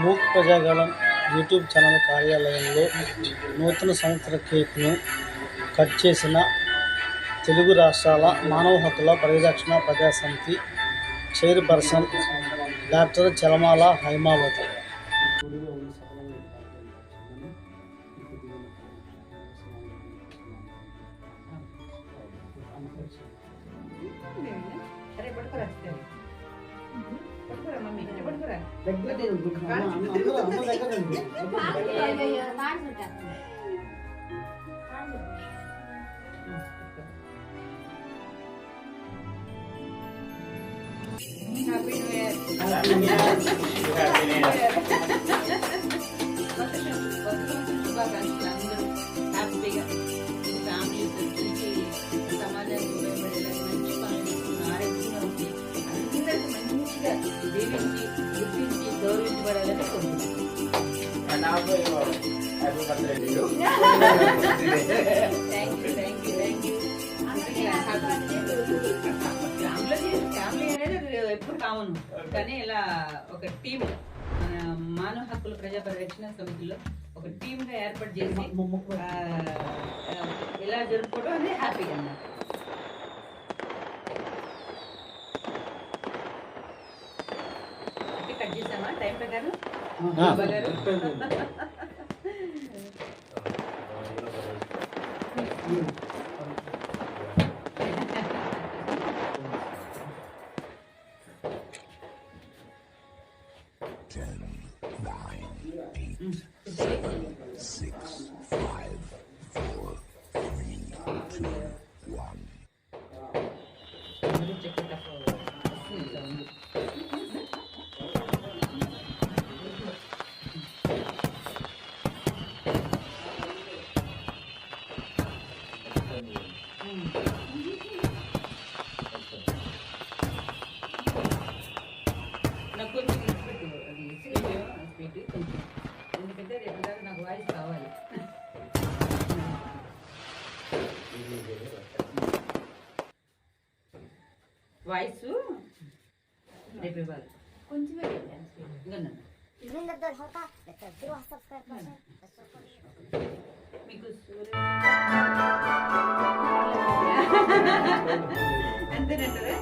MOOC Prajagalam YouTube channel కార్యాలయంలో నూతన సంవత్సర కేక్ను కట్ చేసిన తెలుగు రాష్ట్రాల మానవ హక్కుల పరిరక్షణ ప్రజా సమితి చైర్పర్సన్ డాక్టర్ చలమాల హైమావతి. ఎప్పుడు కామన్ కానీ ఇలా ఒక టీం మానవ హక్కుల ప్రజా పరిరక్షణ సమితిలో ఒక టీమ్ గా ఏర్పాటు చేసి ఇలా జరుపుకోవడం అనేది హ్యాపీగా అన్నమాట. కట్ చేసామా టైం ప్రకారం ఎందుకంటే రేపు దాకా నాకు వాయిస్ కావాలి. వాయిస్ రేపు ఇవ్వాలి కొంచెమే మీకు అంతేనంటారా?